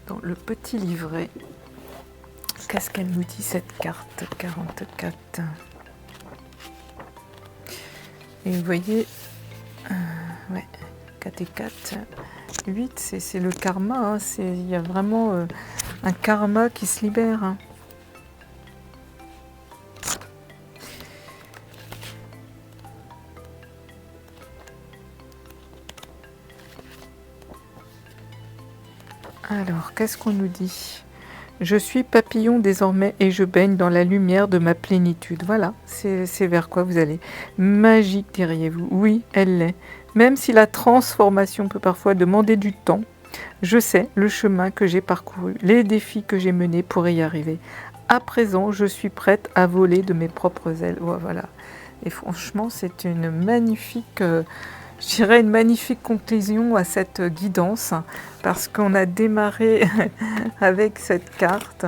dans le petit livret. Qu'est-ce qu'elle nous dit cette carte 44 ? Et vous voyez, ouais, 4 et 4, 8, c'est le karma, il y a vraiment un karma qui se libère. Alors, qu'est-ce qu'on nous dit ? Je suis papillon désormais et je baigne dans la lumière de ma plénitude. Voilà, c'est vers quoi vous allez. Magique, diriez-vous. Oui, elle l'est. Même si la transformation peut parfois demander du temps, je sais le chemin que j'ai parcouru, les défis que j'ai menés pour y arriver. À présent, je suis prête à voler de mes propres ailes. Voilà. Et franchement, c'est une magnifique... je dirais une magnifique conclusion à cette guidance, parce qu'on a démarré avec cette carte,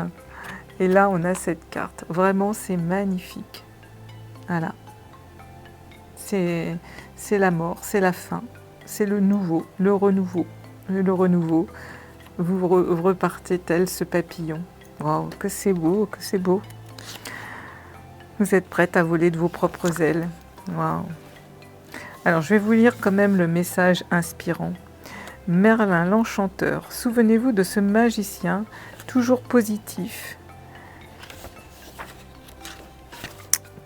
et là on a cette carte. Vraiment, c'est magnifique. Voilà. C'est la mort, c'est la fin, c'est le nouveau, le renouveau. Le renouveau. Vous repartez tel ce papillon. Waouh, que c'est beau, que c'est beau. Vous êtes prête à voler de vos propres ailes. Waouh. Alors, je vais vous lire quand même le message inspirant. Merlin l'Enchanteur, souvenez-vous de ce magicien, toujours positif,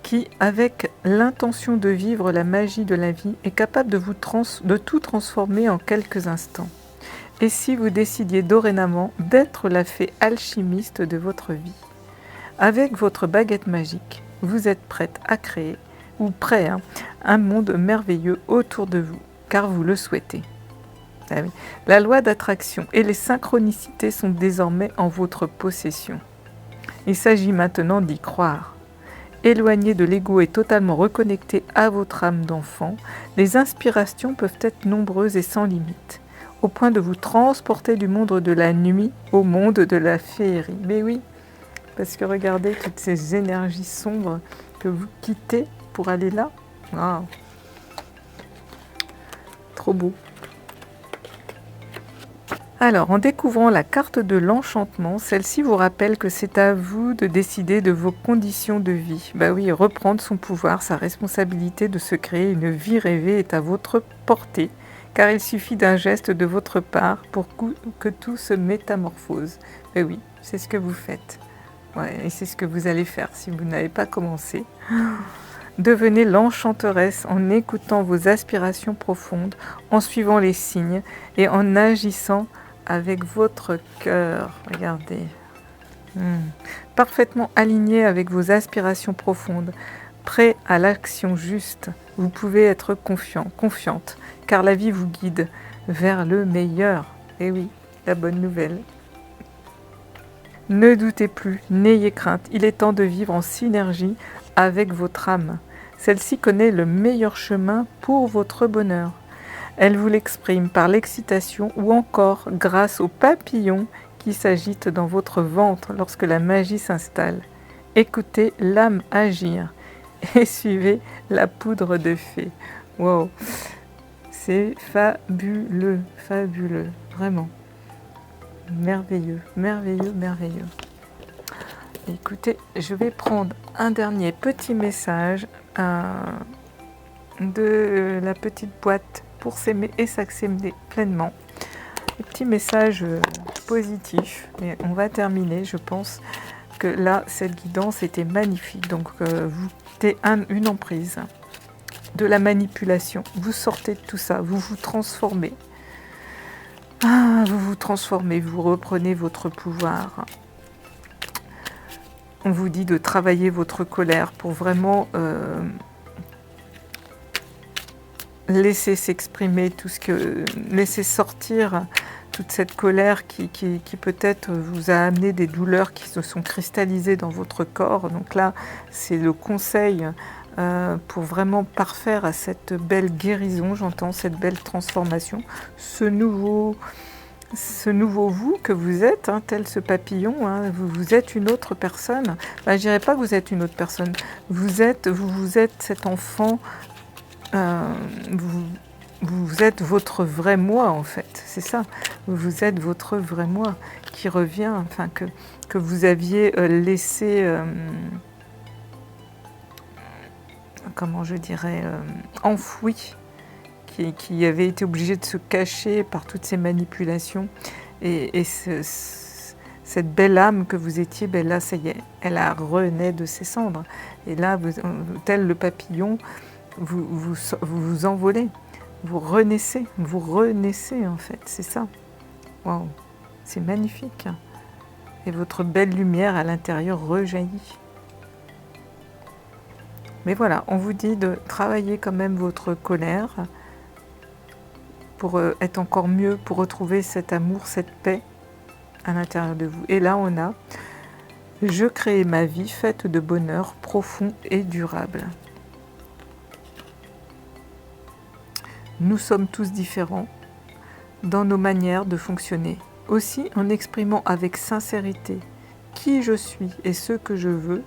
qui, avec l'intention de vivre la magie de la vie, est capable de tout transformer en quelques instants. Et si vous décidiez dorénavant d'être la fée alchimiste de votre vie ? Avec votre baguette magique, vous êtes prête à créer, ou prêt, un monde merveilleux autour de vous, car vous le souhaitez. Ah oui. La loi d'attraction et les synchronicités sont désormais en votre possession. Il s'agit maintenant d'y croire. Éloigné de l'ego et totalement reconnecté à votre âme d'enfant, les inspirations peuvent être nombreuses et sans limite, au point de vous transporter du monde de la nuit au monde de la féerie. Mais oui, parce que regardez toutes ces énergies sombres que vous quittez pour aller là. Wow. Trop beau. Alors, en découvrant la carte de l'enchantement, celle-ci vous rappelle que c'est à vous de décider de vos conditions de vie. Bah oui, reprendre son pouvoir, sa responsabilité de se créer une vie rêvée est à votre portée, car il suffit d'un geste de votre part pour que tout se métamorphose. Bah oui, c'est ce que vous faites. Ouais, et c'est ce que vous allez faire si vous n'avez pas commencé. Devenez l'enchanteresse en écoutant vos aspirations profondes, en suivant les signes et en agissant avec votre cœur. Regardez. Parfaitement aligné avec vos aspirations profondes, prêt à l'action juste. Vous pouvez être confiante, car la vie vous guide vers le meilleur. Et oui, la bonne nouvelle. Ne doutez plus, n'ayez crainte, il est temps de vivre en synergie avec votre âme. Celle-ci connaît le meilleur chemin pour votre bonheur. Elle vous l'exprime par l'excitation ou encore grâce aux papillons qui s'agitent dans votre ventre lorsque la magie s'installe. Écoutez l'âme agir et suivez la poudre de fée. Wow, c'est fabuleux, fabuleux, vraiment. Merveilleux, merveilleux, merveilleux. Écoutez, je vais prendre un dernier petit message de la petite boîte pour s'aimer et s'accepter pleinement. Un petit message positif, et on va terminer. Je pense que là, cette guidance était magnifique. Donc, vous êtes une emprise. de la manipulation. Vous sortez de tout ça, vous vous transformez. Ah, vous vous transformez, vous reprenez votre pouvoir. On vous dit de travailler votre colère pour vraiment laisser s'exprimer tout ce que... laisser sortir toute cette colère qui peut-être vous a amené des douleurs qui se sont cristallisées dans votre corps. Donc là, c'est le conseil pour vraiment parfaire à cette belle guérison, j'entends cette belle transformation, ce nouveau vous que vous êtes, hein, tel ce papillon, hein, vous êtes une autre personne. Enfin, je dirais pas que vous êtes une autre personne, vous êtes cet enfant, vous êtes votre vrai moi en fait, c'est ça, vous êtes votre vrai moi qui revient, enfin que vous aviez laissé... comment je dirais, enfoui, qui avait été obligé de se cacher par toutes ces manipulations. Et cette belle âme que vous étiez, ben là, ça y est, elle a renaît de ses cendres. Et là, tel le papillon, vous envolez, vous renaissez en fait, c'est ça. Waouh, c'est magnifique. Et votre belle lumière à l'intérieur rejaillit. Mais voilà, on vous dit de travailler quand même votre colère pour être encore mieux, pour retrouver cet amour, cette paix à l'intérieur de vous. Et là, on a « Je crée ma vie faite de bonheur profond et durable ». Nous sommes tous différents dans nos manières de fonctionner. Aussi, en exprimant avec sincérité qui je suis et ce que je veux,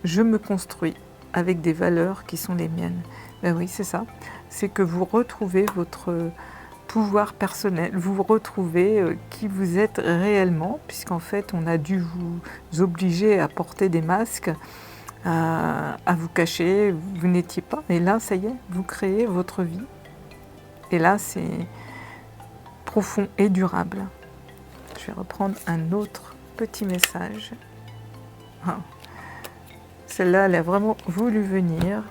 je me construis avec des valeurs qui sont les miennes. Ben oui, c'est ça. C'est que vous retrouvez votre pouvoir personnel, vous retrouvez qui vous êtes réellement, puisqu'en fait, on a dû vous obliger à porter des masques, à vous cacher, vous n'étiez pas. Et là, ça y est, vous créez votre vie. Et là, c'est profond et durable. Je vais reprendre un autre petit message. Ah. Celle-là, elle a vraiment voulu venir.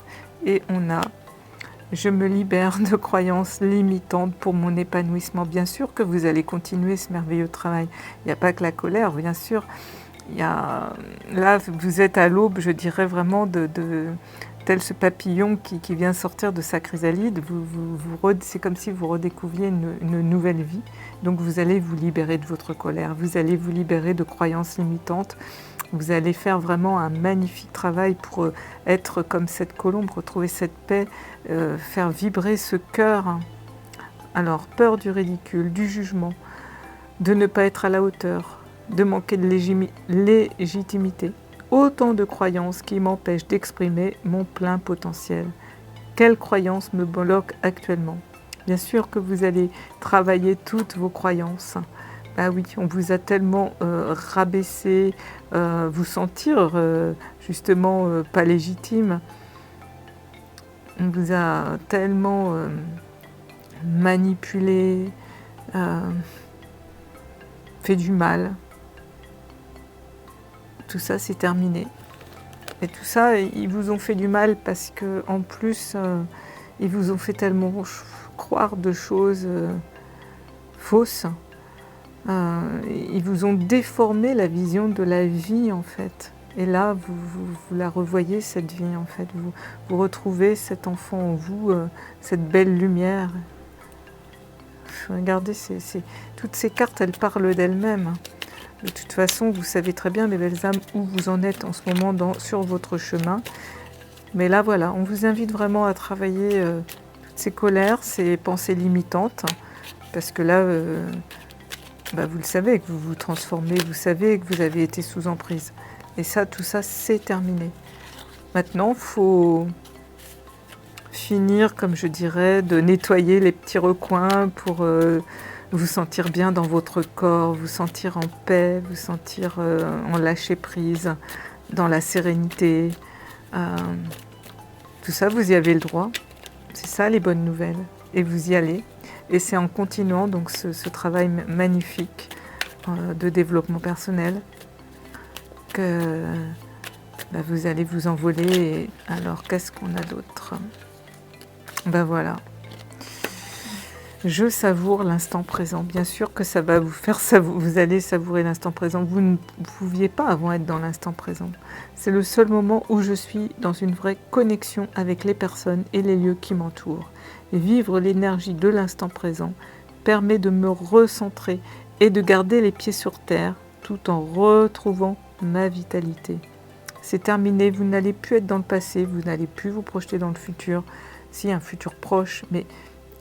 Et on a « Je me libère de croyances limitantes pour mon épanouissement ». Bien sûr que vous allez continuer ce merveilleux travail. Il n'y a pas que la colère, bien sûr. Il y a... Là, vous êtes à l'aube, je dirais vraiment, tel ce papillon qui vient sortir de sa chrysalide. C'est comme si vous redécouvriez une nouvelle vie. Donc vous allez vous libérer de votre colère. Vous allez vous libérer de croyances limitantes. Vous allez faire vraiment un magnifique travail pour être comme cette colombe, retrouver cette paix, faire vibrer ce cœur. Alors, peur du ridicule, du jugement, de ne pas être à la hauteur, de manquer de légitimité. Autant de croyances qui m'empêchent d'exprimer mon plein potentiel. Quelles croyances me bloquent actuellement? Bien sûr que vous allez travailler toutes vos croyances. Ah oui, on vous a tellement rabaissé, vous sentir justement pas légitime. On vous a tellement manipulé, fait du mal. Tout ça, c'est terminé. Et tout ça, ils vous ont fait du mal parce que en plus, ils vous ont fait tellement croire de choses fausses. Ils vous ont déformé la vision de la vie en fait. Et là, vous la revoyez cette vie en fait. Vous retrouvez cet enfant en vous, cette belle lumière. Regardez, toutes ces cartes, elles parlent d'elles-mêmes. De toute façon, vous savez très bien, mes belles âmes, où vous en êtes en ce moment sur votre chemin. Mais là, voilà, on vous invite vraiment à travailler toutes ces colères, ces pensées limitantes. Parce que là... vous le savez que vous vous transformez, vous savez que vous avez été sous emprise. Et ça, tout ça, c'est terminé. Maintenant, il faut finir, comme je dirais, de nettoyer les petits recoins pour vous sentir bien dans votre corps, vous sentir en paix, vous sentir en lâcher prise, dans la sérénité. Tout ça, vous y avez le droit. C'est ça les bonnes nouvelles. Et vous y allez. Et c'est en continuant donc ce travail magnifique de développement personnel que vous allez vous envoler. Et alors, qu'est-ce qu'on a d'autre? Ben voilà. Je savoure l'instant présent. Bien sûr que ça va vous faire vous allez savourer l'instant présent. Vous ne pouviez pas avant être dans l'instant présent. C'est le seul moment où je suis dans une vraie connexion avec les personnes et les lieux qui m'entourent. Et vivre l'énergie de l'instant présent permet de me recentrer et de garder les pieds sur terre tout en retrouvant ma vitalité. C'est terminé, vous n'allez plus être dans le passé, vous n'allez plus vous projeter dans le futur, si un futur proche, mais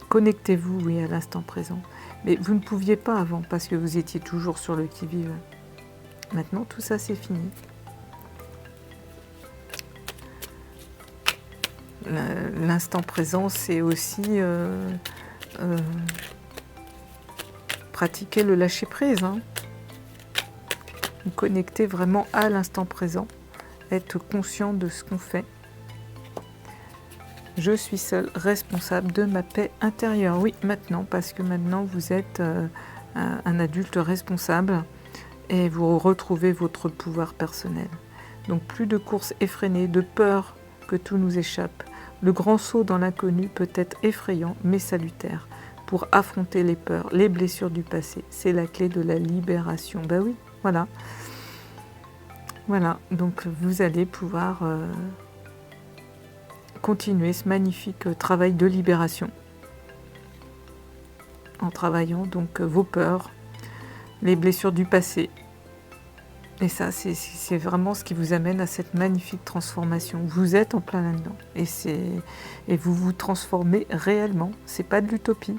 connectez-vous, oui, à l'instant présent. Mais vous ne pouviez pas avant parce que vous étiez toujours sur le qui-vive. Maintenant, tout ça, c'est fini. L'instant présent, c'est aussi pratiquer le lâcher-prise. Hein. Vous connectez vraiment à l'instant présent, être conscient de ce qu'on fait. Je suis seul responsable de ma paix intérieure. Oui, maintenant, parce que maintenant vous êtes un adulte responsable et vous retrouvez votre pouvoir personnel. Donc plus de courses effrénées, de peur que tout nous échappe. Le grand saut dans l'inconnu peut être effrayant mais salutaire. Pour affronter les peurs, les blessures du passé, c'est la clé de la libération. Ben oui, voilà. Voilà, donc vous allez pouvoir continuer ce magnifique travail de libération en travaillant donc vos peurs, les blessures du passé. Et ça, c'est vraiment ce qui vous amène à cette magnifique transformation. Vous êtes en plein là-dedans et vous vous transformez réellement. C'est pas de l'utopie.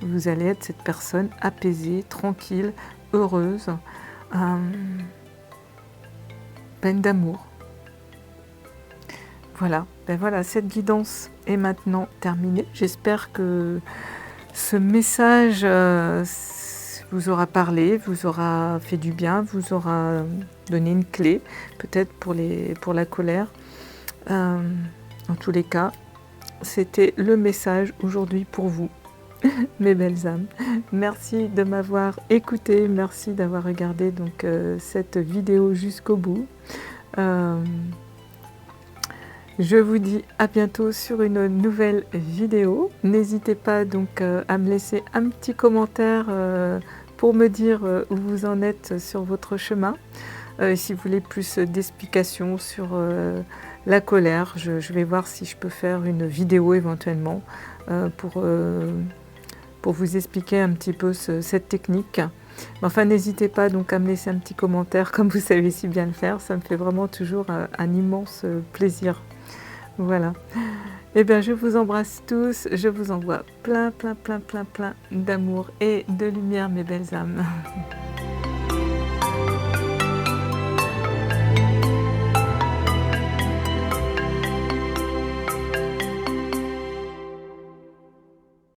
Vous allez être cette personne apaisée, tranquille, heureuse, pleine d'amour. Voilà, ben voilà, cette guidance est maintenant terminée. J'espère que ce message vous aura parlé, vous aura fait du bien, vous aura donné une clé, peut-être pour la colère. En tous les cas, c'était le message aujourd'hui pour vous, mes belles âmes. Merci de m'avoir écouté, merci d'avoir regardé donc cette vidéo jusqu'au bout. Je vous dis à bientôt sur une nouvelle vidéo. N'hésitez pas donc à me laisser un petit commentaire pour me dire où vous en êtes sur votre chemin. Si vous voulez plus d'explications sur la colère, je vais voir si je peux faire une vidéo éventuellement pour vous expliquer un petit peu cette technique. Enfin, n'hésitez pas donc à me laisser un petit commentaire comme vous savez si bien le faire. Ça me fait vraiment toujours un immense plaisir. Voilà. Eh bien, je vous embrasse tous. Je vous envoie plein d'amour et de lumière, mes belles âmes.